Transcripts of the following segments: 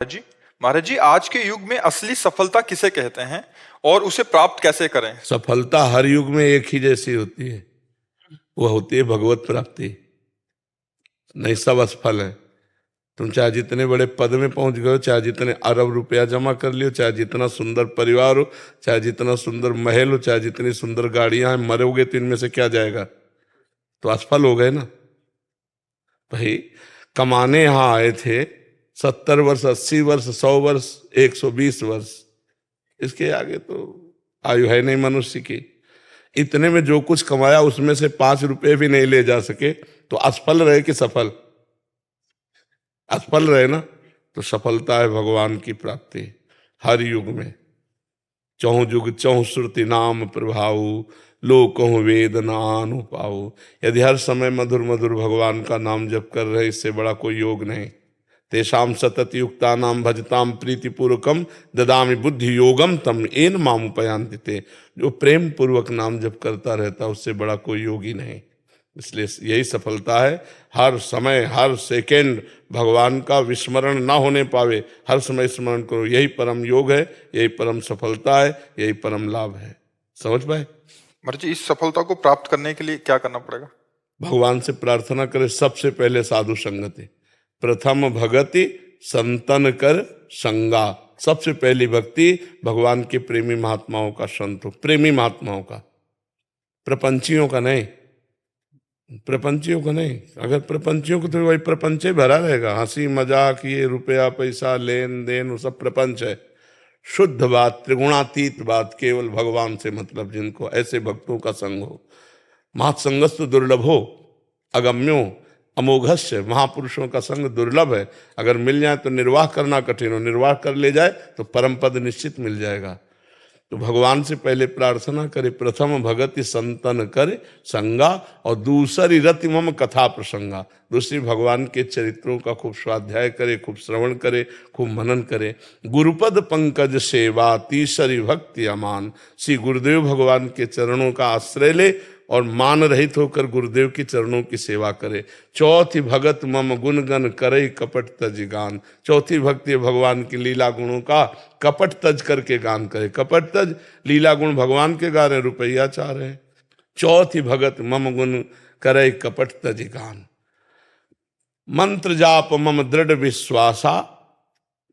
जी, महाराज जी, आज के युग में असली सफलता किसे कहते हैं और उसे प्राप्त कैसे करें? सफलता हर युग में एक ही जैसी होती है। वह होती है भगवत प्राप्ति। नहीं, सब असफल है। तुम चाहे जितने बड़े पद में पहुंच गए हो, चाहे जितने अरब रुपया जमा कर लियो, चाहे जितना सुंदर परिवार हो, चाहे जितना सुंदर महल हो, चाहे जितनी सुंदर गाड़ियां हैं, मरोगे तो इनमें से क्या जाएगा? तो असफल हो गए ना भाई। कमाने यहां आए थे 70 वर्ष, 80 वर्ष, 100 वर्ष, 120 वर्ष। इसके आगे तो आयु है नहीं मनुष्य की। इतने में जो कुछ कमाया उसमें से 5 रुपए भी नहीं ले जा सके, तो असफल रहे कि सफल? असफल रहे ना। तो सफलता है भगवान की प्राप्ति हर युग में। चहु जुग चहु श्रुति नाम प्रभाऊ, लोकहु वेद नानु पाऊ। यदि हर समय मधुर मधुर भगवान का नाम जप कर रहे, इससे बड़ा कोई योग नहीं। तेषाम सतत युक्ता नाम भजताम प्रीतिपूर्वकम ददामि बुद्धि योगम तम एन मामुपयांति ते। जो प्रेम पूर्वक नाम जप करता रहता, उससे बड़ा कोई योगी नहीं। इसलिए यही सफलता है। हर समय हर सेकेंड भगवान का विस्मरण ना होने पावे, हर समय स्मरण करो। यही परम योग है, यही परम सफलता है, यही परम लाभ है। समझ पाए? महाराज जी, इस सफलता को प्राप्त करने के लिए क्या करना पड़ेगा? भगवान से प्रार्थना करे। सबसे पहले साधु संगति। प्रथम भगति संतन कर संगा। सबसे पहली भक्ति भगवान के प्रेमी महात्माओं का, संतों प्रेमी महात्माओं का, प्रपंचियों का नहीं। प्रपंचियों का नहीं। अगर प्रपंचियों को, तो वही प्रपंच भरा रहेगा। हंसी मजाक, ये रुपया पैसा लेन देन, वो सब प्रपंच है। शुद्ध बात, त्रिगुणातीत बात, केवल भगवान से मतलब जिनको, ऐसे भक्तों का संग हो। महासंगस्तु दुर्लभो अगम्यो अमोघस्य। महापुरुषों का संग दुर्लभ है। अगर मिल जाए तो निर्वाह करना कठिन हो, निर्वाह कर ले जाए तो परम पद निश्चित मिल जाएगा। तो भगवान से पहले प्रार्थना करे, प्रथम भगति संतन करे संगा, और दूसरी रति मम कथा प्रसंगा। दूसरी भगवान के चरित्रों का खूब स्वाध्याय करे, खूब श्रवण करे, खूब मनन करे। गुरुपद पंकज सेवा तीसरी भक्ति अमान। श्री गुरुदेव भगवान के चरणों का आश्रय ले और मान रहित होकर गुरुदेव की चरणों की सेवा करे। चौथी भगत मम गुण गण करे कपट तज गान। चौथी भक्ति भगवान की लीला गुणों का कपट तज करके गान करे। कपट तज लीला गुण भगवान के गा रहे, रुपया चाह रहे। चौथी भगत मम गुण करे कपट तज गान। मंत्र जाप मम दृढ़ विश्वासा।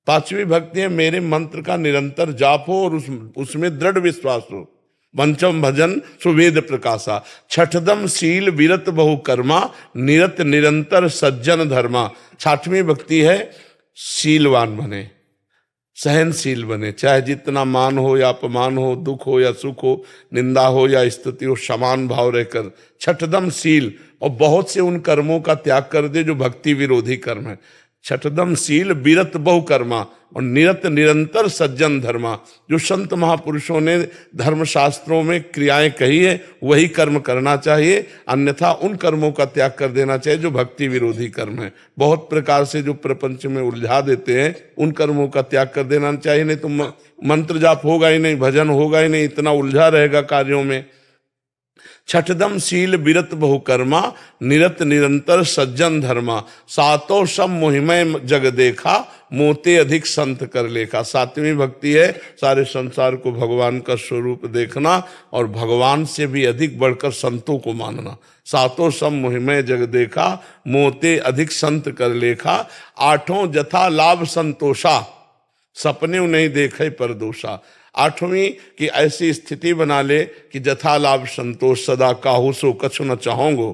पांचवी भक्ति है, मेरे मंत्र का निरंतर जाप हो और उसमें दृढ़ विश्वास हो। पंचम भजन सुवेद प्रकाशा। छठदम शील विरत बहु कर्मा, निरत निरंतर सज्जन धर्मा। छठवीं भक्ति है, शीलवान बने, सहनशील बने। चाहे जितना मान हो या अपमान हो, दुख हो या सुख हो, निंदा हो या स्तुति हो, समान भाव रहकर। छठदम शील, और बहुत से उन कर्मों का त्याग कर दे जो भक्ति विरोधी कर्म है। छठदम शील विरत बहु कर्मा, और निरत निरंतर सज्जन धर्मा। जो संत महापुरुषों ने धर्मशास्त्रों में क्रियाएं कही है, वही कर्म करना चाहिए। अन्यथा उन कर्मों का त्याग कर देना चाहिए जो भक्ति विरोधी कर्म है। बहुत प्रकार से जो प्रपंच में उलझा देते हैं, उन कर्मों का त्याग कर देना चाहिए। नहीं तो मंत्र जाप होगा ही नहीं, भजन होगा ही नहीं, इतना उलझा रहेगा कार्यों में। छठदम शील विरत बहुकर्मा, निरत निरंतर सज्जन धर्मा। सातों सब मोहिमय जग देखा, मोते अधिक संत कर लेखा। सातवीं भक्ति है, सारे संसार को भगवान का स्वरूप देखना और भगवान से भी अधिक बढ़कर संतों को मानना। सातों सब मोहिमय जग देखा, मोते अधिक संत कर लेखा। आठों जथा लाभ संतोषा, सपने नहीं देखे पर दोषा। आठवीं की ऐसी स्थिति बना ले कि जथा लाभ संतोष, सदा काहू सो कछु न चाहोगो।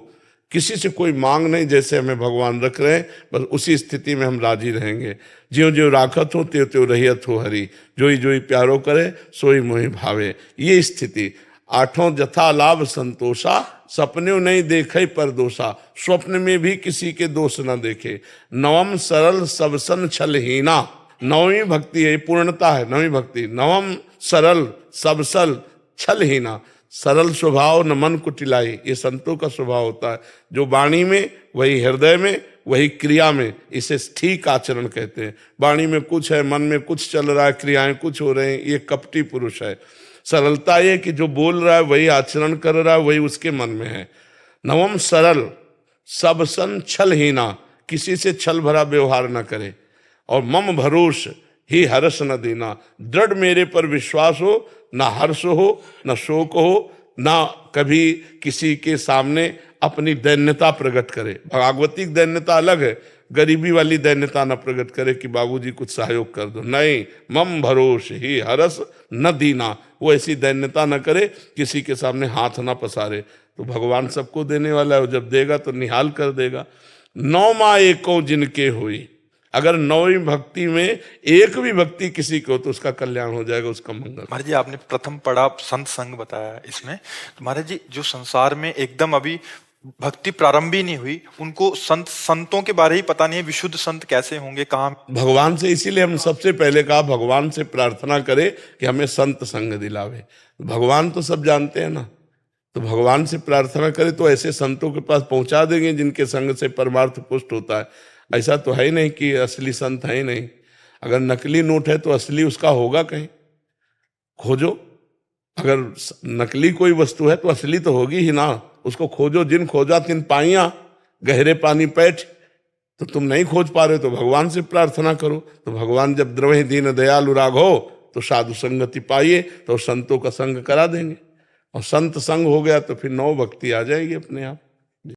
किसी से कोई मांग नहीं, जैसे हमें भगवान रख रहे हैं, बस उसी स्थिति में हम राजी रहेंगे। ज्यों ज्यों राखत हो त्यों त्यों रहियत हो हरि, जोई जोई प्यारो करे सोई मोहि भावे। ये स्थिति। आठों जथा लाभ संतोषा, सपने नहीं देखे पर दोषा। स्वप्न में भी किसी के दोष न देखे। नवम सरल सबसन छलहीना। नवमी भक्ति है, पूर्णता है नवमी भक्ति। नवम सरल सबसल छलहीना। सरल स्वभाव न मन कुटिलाई, ये संतों का स्वभाव होता है। जो वाणी में वही हृदय में, वही क्रिया में, इसे ठीक आचरण कहते हैं। वाणी में कुछ है, मन में कुछ चल रहा है, क्रियाएं कुछ हो रहे हैं, ये कपटी पुरुष है। सरलता ये कि जो बोल रहा है वही आचरण कर रहा है, वही उसके मन में है। नवम सरल सबसन छलहीना, किसी से छल भरा व्यवहार न करे। और मम भरोस ही हर्ष न देना, दृढ़ मेरे पर विश्वास हो, ना हर्ष हो, ना शोक हो, ना कभी किसी के सामने अपनी दैन्यता प्रकट करे। भागवतिक दैन्यता अलग है, गरीबी वाली दैन्यता न प्रकट करे कि बाबूजी कुछ सहयोग कर दो, नहीं। मम भरोस ही हरस न दीना, वो ऐसी दैन्यता न करे, किसी के सामने हाथ ना पसारे। तो भगवान सबको देने वाला है, जब देगा तो निहाल कर देगा। नौ माँ एको जिनके हुई, अगर नौवीं भक्ति में एक भी भक्ति किसी को, तो उसका कल्याण हो जाएगा, उसका मंगल। महाराज जी आपने प्रथम पड़ा संत संग बताया इसमें, तो महाराज जी जो संसार में एकदम अभी भक्ति प्रारंभ ही नहीं हुई, उनको संतों के बारे ही पता नहीं है, विशुद्ध संत कैसे होंगे, कहाँ। भगवान से, इसीलिए हम सबसे पहले कहा भगवान से प्रार्थना करें कि हमें संत संग दिलावे। भगवान तो सब जानते हैं ना, तो भगवान से प्रार्थना करें तो ऐसे संतों के पास पहुंचा देंगे जिनके संग से परमार्थ पुष्ट होता है। ऐसा तो है ही नहीं कि असली संत है ही नहीं। अगर नकली नोट है तो असली उसका होगा कहीं, खोजो। अगर नकली कोई वस्तु है तो असली तो होगी ही ना, उसको खोजो। जिन खोजा तिन पाइया, गहरे पानी पैठ। तो तुम नहीं खोज पा रहे तो भगवान से प्रार्थना करो। तो भगवान जब द्रवहि दीन दयालु राघो, तो साधु संगति पाइए, तो संतों का संग करा देंगे। और संत संग हो गया तो फिर नौ भक्ति आ जाएगी अपने आप।